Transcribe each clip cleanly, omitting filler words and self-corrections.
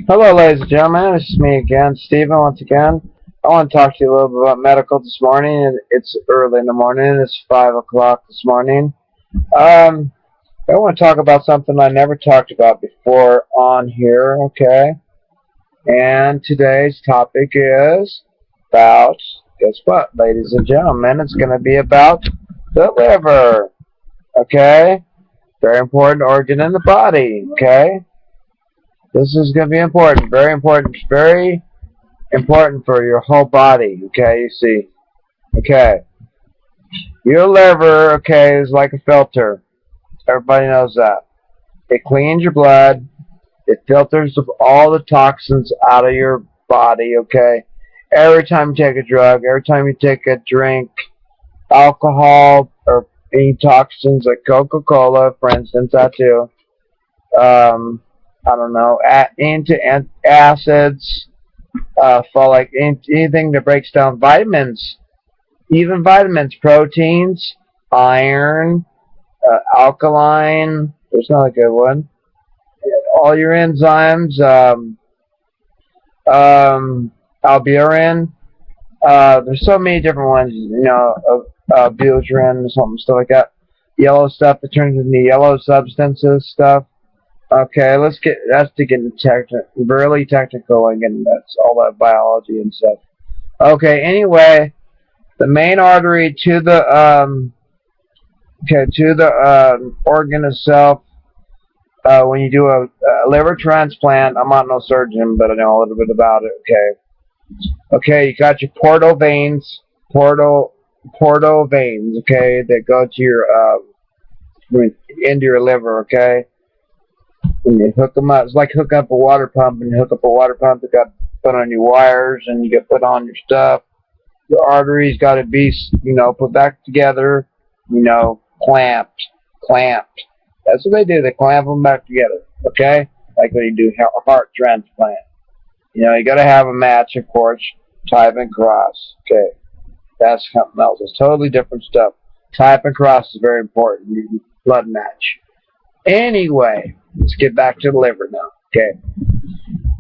Hello, ladies and gentlemen. This is me again, Stephen, once again. I want to talk to you a little bit about medical this morning. It's early in the morning. It's 5 o'clock this morning. Um, I want to talk about something I never talked about before on here, okay? And today's topic is about, guess what, ladies and gentlemen? It's going to be about the liver, okay? Very important organ in the body, okay? This is going to be important, very important for your whole body, okay, you see. Okay, your liver, okay, is like a filter. Everybody knows that. It cleans your blood. It filters all the toxins out of your body, okay. Every time you take a drug, every time you take a drink, alcohol, or any toxins like Coca-Cola, for instance, that too. I don't know, into acids, for like anything that breaks down vitamins, even vitamins, proteins, iron, alkaline. There's not a good one. All your enzymes, albumin. There's so many different ones. Butyrin, something stuff like that. Yellow stuff that turns into yellow substances stuff. Okay, that's to get into really technical again. That's all that biology and stuff. Okay, anyway, the main artery to the organ itself. When you do a liver transplant, I'm not no surgeon, but I know a little bit about it. Okay, you got your portal veins. Okay, that go to your into your liver. Okay, and you hook them up. It's like hooking up a water pump, and you hook up a water pump that got put on your wires, and you get put on your stuff. The arteries got to be, put back together, clamped. That's what they do. They clamp them back together, okay? Like when you do a heart transplant. You got to have a match, of course, type and cross, okay? That's something else. It's totally different stuff. Type and cross is very important. Blood match. Anyway, let's get back to the liver now, okay?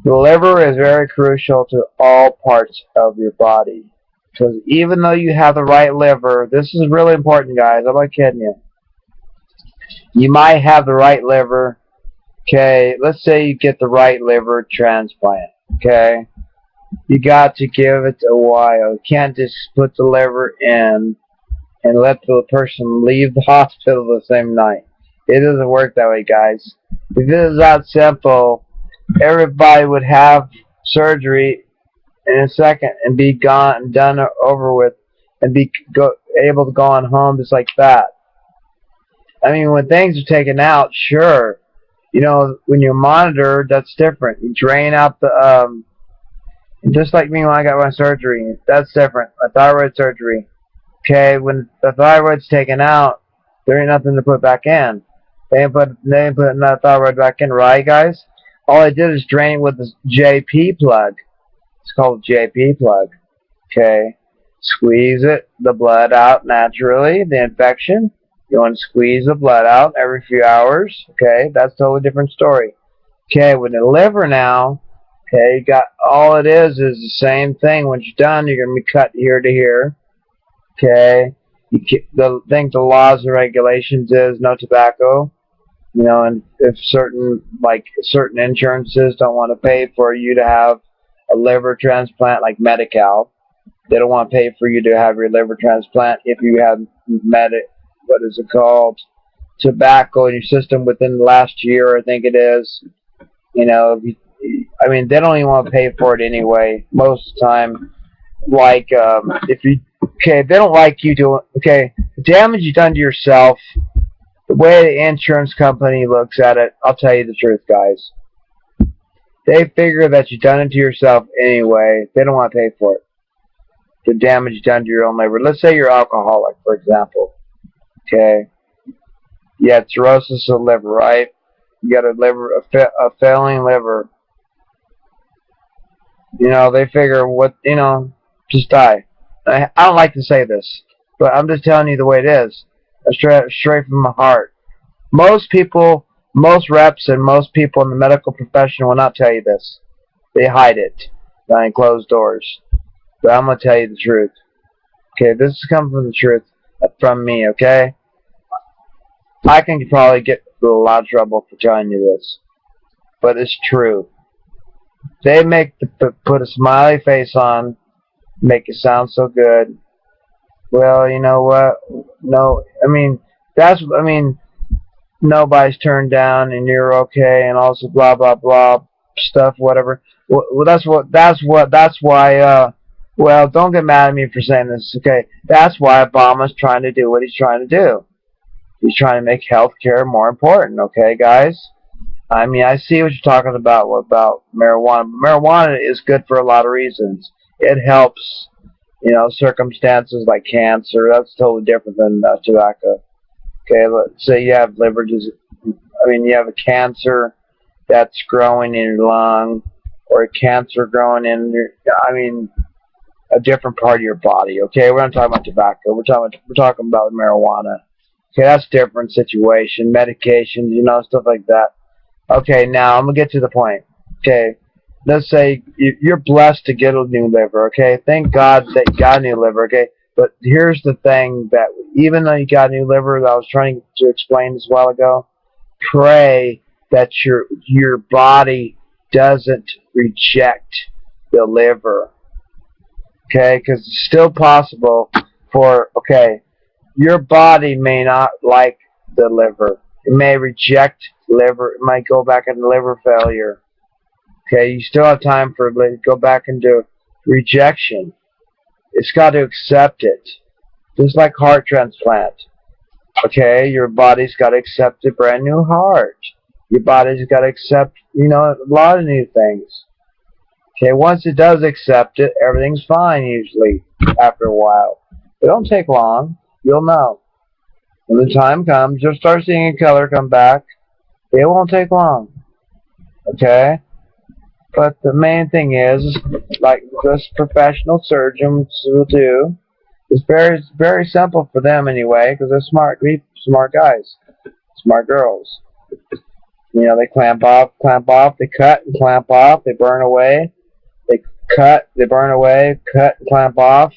The liver is very crucial to all parts of your body. Because even though you have the right liver, this is really important, guys. I'm not kidding you. You might have the right liver. Okay, let's say you get the right liver transplant. Okay, you got to give it a while. You can't just put the liver in and let the person leave the hospital the same night. It doesn't work that way, guys. If it was that simple, everybody would have surgery in a second and be gone and done over with and be able to go on home just like that. I mean, when things are taken out, sure, when you're monitored, that's different. You drain out the just like me when I got my surgery, that's different. My thyroid surgery. Okay, when the thyroid's taken out, there ain't nothing to put back in. They ain't put another thyroid back in, right, guys? All I did is drain it with this JP plug. It's called JP plug. Okay, squeeze the blood out naturally, the infection. You want to squeeze the blood out every few hours. Okay, that's a totally different story. Okay, with the liver now, okay, you got all it is the same thing. Once you're done, you're going to be cut here to here. Okay, the laws and regulations is no tobacco. And if certain insurances don't want to pay for you to have a liver transplant, like Medi-Cal, they don't want to pay for you to have your liver transplant if you have tobacco in your system within the last year, I think it is. They don't even want to pay for it anyway, most of the time. Like, they don't like you doing, the damage you've done to yourself, the way the insurance company looks at it, I'll tell you the truth, guys. They figure that you've done it to yourself anyway. They don't want to pay for it. The damage you've done to your own liver. Let's say you're alcoholic, for example. Okay. You had cirrhosis of the liver, right? You got a failing liver. They figure just die. I don't like to say this, but I'm just telling you the way it is. Straight from my heart. Most reps and most people in the medical profession will not tell you this. They hide it behind closed doors. But I'm going to tell you the truth. Okay, this is coming from the truth from me, okay? I can probably get in a lot of trouble for telling you this, but it's true. They put a smiley face on, make it sound so good. Well, you know what? No, nobody's turned down and you're okay, and also blah blah blah stuff, whatever. Well, that's why. Well, don't get mad at me for saying this, okay? That's why Obama's trying to do what he's trying to do. He's trying to make healthcare more important, okay, guys? I mean, I see what you're talking about marijuana. But marijuana is good for a lot of reasons. It helps, circumstances like cancer. That's totally different than tobacco. Okay, let's say you have you have a cancer that's growing in your lung, or a cancer growing in a different part of your body. Okay, we're not talking about tobacco. We're talking about marijuana. Okay, that's a different situation. Medications, stuff like that. Okay, now I'm gonna get to the point. Okay, let's say you're blessed to get a new liver. Okay, thank God that you got a new liver. Okay, but here's the thing: that even though you got a new liver, that I was trying to explain this a while ago, pray that your body doesn't reject the liver. Okay, because it's still possible your body may not like the liver. It may reject liver. It might go back into liver failure. Okay, you still have time for it to go back into rejection. It's got to accept it. Just like heart transplant. Okay, your body's got to accept a brand new heart. Your body's got to accept, a lot of new things. Okay, once it does accept it, everything's fine usually after a while. It don't take long. You'll know. When the time comes, you'll start seeing a color come back. It won't take long. Okay? But the main thing is, like this professional surgeons will do, it's very, very simple for them anyway, because they're smart guys, smart girls. They clamp off, they cut and clamp off, they burn away, they cut, they burn away, cut and clamp off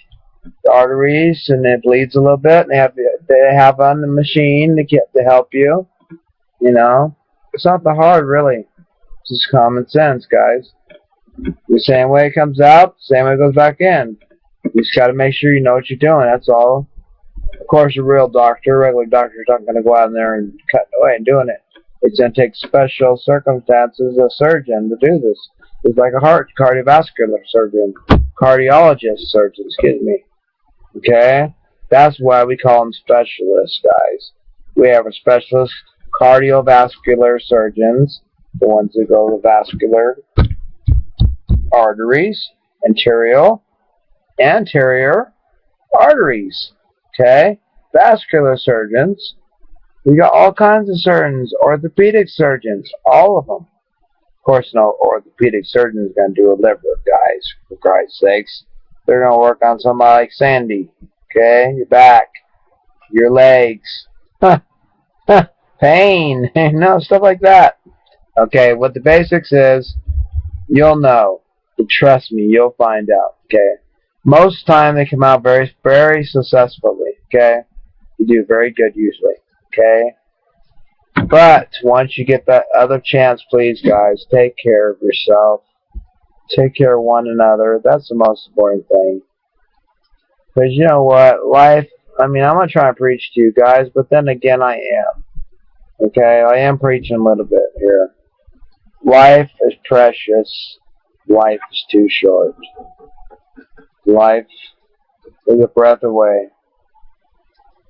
the arteries, and it bleeds a little bit. And they have on the machine to help you. It's not that hard, really. It's just common sense, guys. The same way it comes out, the same way it goes back in. You just got to make sure you know what you're doing. That's all. Of course, a regular doctor's not going to go out in there and cut away and doing it. It's going to take special circumstances, a surgeon to do this. It's like a cardiovascular surgeon, cardiologist surgeon, excuse me. Okay? That's why we call them specialists, guys. We have a specialist cardiovascular surgeons, the ones that go to vascular arteries, anterior arteries. Okay? Vascular surgeons. We got all kinds of surgeons, orthopedic surgeons, all of them. Of course, no orthopedic surgeon is going to do a liver, guys, for Christ's sakes. They're going to work on somebody like Sandy. Okay? Your back, your legs, pain, stuff like that. Okay, what the basics is, you'll know. But trust me, you'll find out. Okay? Most of the time, they come out very, very successfully. Okay? You do very good usually. Okay? But once you get that other chance, please, guys, take care of yourself. Take care of one another. That's the most important thing. Because you know what? Life, I'm not trying to preach to you guys, but then again, I am. Okay? I am preaching a little bit here. Life is precious. Life is too short. Life is a breath away.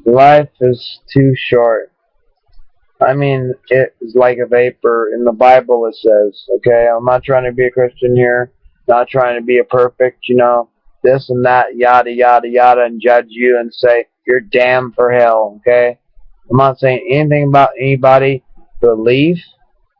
Life is too short. It is like a vapor. In the Bible it says, okay? I'm not trying to be a Christian here. Not trying to be a perfect, this and that, yada, yada, yada, and judge you and say, you're damned for hell, okay? I'm not saying anything about anybody, belief,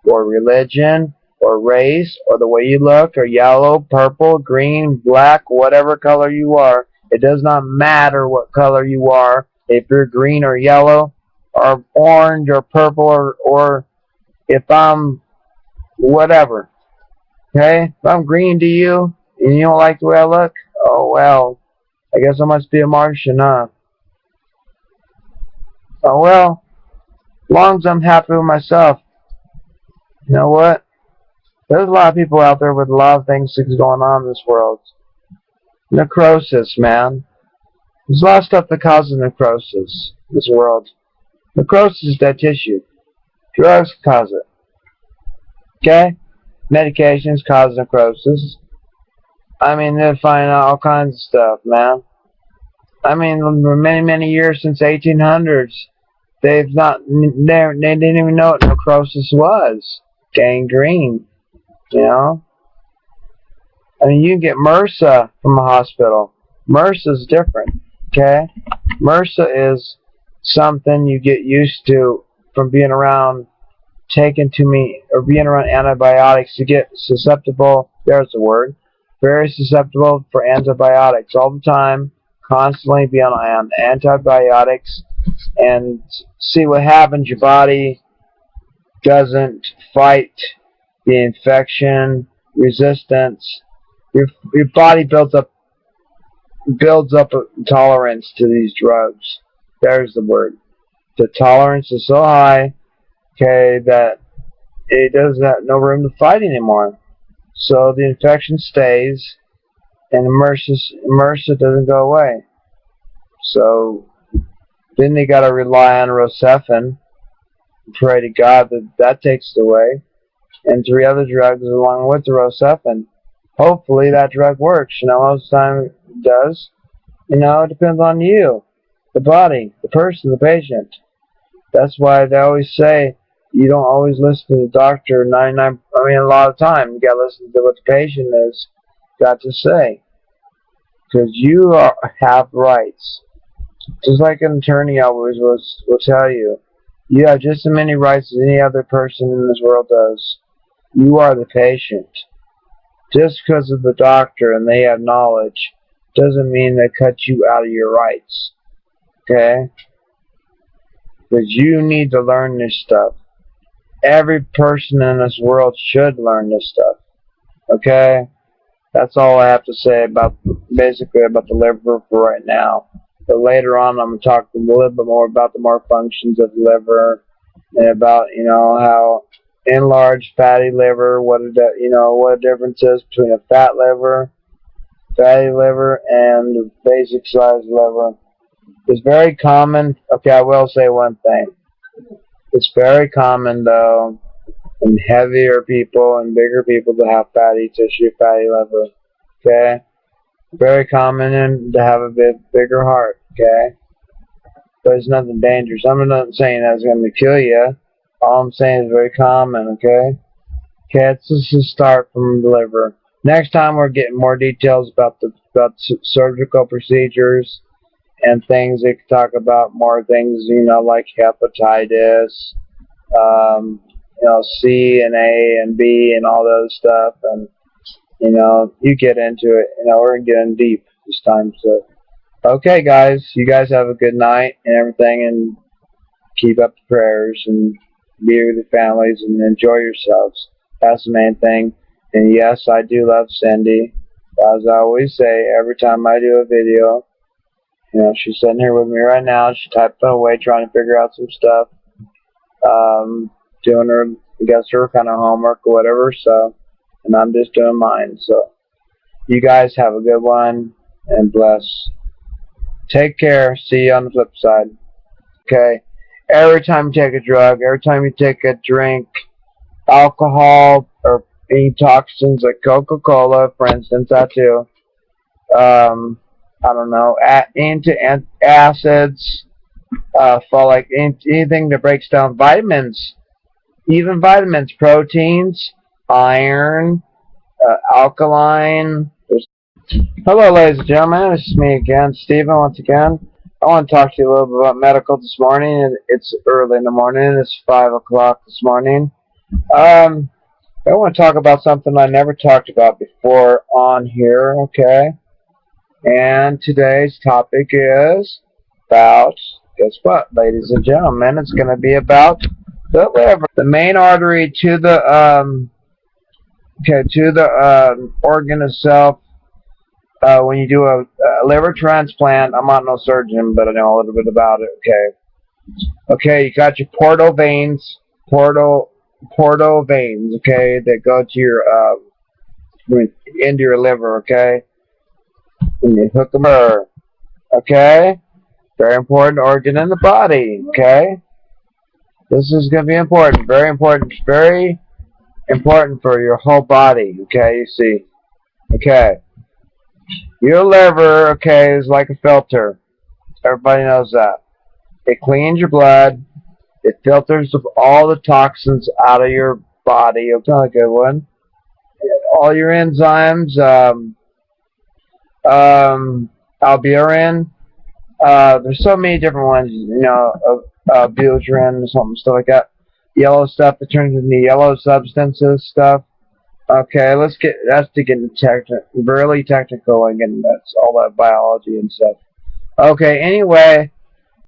or religion, or race, or the way you look, or yellow, purple, green, black, whatever color you are. It does not matter what color you are. If you're green or yellow, or orange or purple, or if I'm whatever. Okay? If I'm green to you, and you don't like the way I look, oh well. I guess I must be a Martian, huh? Oh well. As long as I'm happy with myself. You know what? There's a lot of people out there with a lot of things going on in this world. Necrosis, man. There's a lot of stuff that causes necrosis in this world. Necrosis is dead tissue. Drugs cause it. Okay? Medications cause necrosis. I mean, they're finding out all kinds of stuff, man. I mean, for many, many years since 1800s, they didn't even know what necrosis was. Gangrene, you know? I mean, you can get MRSA from a hospital. MRSA is different, okay? MRSA is something you get used to from being around being around antibiotics. You get susceptible, there's the word, very susceptible for antibiotics all the time, constantly be on antibiotics, and see what happens. Your body doesn't fight the infection, resistance. Your body builds up a tolerance to these drugs. There's the word. The tolerance is so high, okay, that it doesn't have no room to fight anymore. So the infection stays, and MRSA doesn't go away. So then they got to rely on Rocephin. Pray to God that takes it away, and 3 other drugs along with the Rocephin. Hopefully that drug works. You know, most of the time it does. You know, it depends on you, the body, the person, the patient. That's why they always say you don't always listen to the doctor. A lot of the time you gotta listen to what the patient has got to say, because you have rights. Just like an attorney always will tell you, you have just as many rights as any other person in this world does. You are the patient. Just because of the doctor and they have knowledge doesn't mean they cut you out of your rights. Okay? Because you need to learn this stuff. Every person in this world should learn this stuff. Okay? That's all I have to say basically about the liver for right now. But later on I'm going to talk a little bit more about the more functions of the liver, and about, you know, how enlarged fatty liver, what a difference is between a fatty liver, and basic sized liver. It's very common. Okay, I will say one thing. It's very common, though, in heavier people and bigger people to have fatty tissue, fatty liver. Okay? Very common to have a bit bigger heart. Okay? But it's nothing dangerous. I'm not saying that's going to kill you. All I'm saying is very common. Okay? Okay, it's just a start from the liver. Next time we're getting more details about surgical procedures and things. They can talk about more things, you know, like hepatitis, you know, C and A and B and all those stuff. And, you know, you get into it. You know, we're getting deep this time. So, okay, guys, you guys have a good night and everything, and keep up the prayers and be with your families and enjoy yourselves. That's the main thing. And yes, I do love Cindy. As I always say, every time I do a video, you know, she's sitting here with me right now. She's typing away, trying to figure out some stuff, doing her, I guess, her kind of homework or whatever. So, and I'm just doing mine. So, you guys have a good one and bless. Take care. See you on the flip side. Okay. Every time you take a drug, every time you take a drink, alcohol or any toxins like Coca-Cola, for instance, that too. I don't know, into acids, like anything that breaks down vitamins, even vitamins, proteins, iron, alkaline. Hello, ladies and gentlemen. This is me again, Stephen, once again. I want to talk to you a little bit about medical this morning. It's early in the morning. It's 5 o'clock this morning. I want to talk about something I never talked about before on here, okay? And today's topic is about, guess what, ladies and gentlemen? It's going to be about the liver. The main artery to the Okay, to the organ itself. When you do a liver transplant, I'm not no surgeon, but I know a little bit about it. Okay, you got your portal veins. Okay, that go to your into your liver. Okay, and you hook them up. Okay, very important organ in the body. Okay, this is going to be important. Very important. Very important for your whole body. Okay, you see. Okay, your liver. Okay, is like a filter. Everybody knows that. It cleans your blood. It filters all the toxins out of your body. It's not a good one. All your enzymes, albumin. There's so many different ones, you know, butyrin or something, stuff like that. Yellow stuff that turns into yellow substances, stuff. Okay, that's to get really technical again. That's all that biology and stuff. Okay, anyway,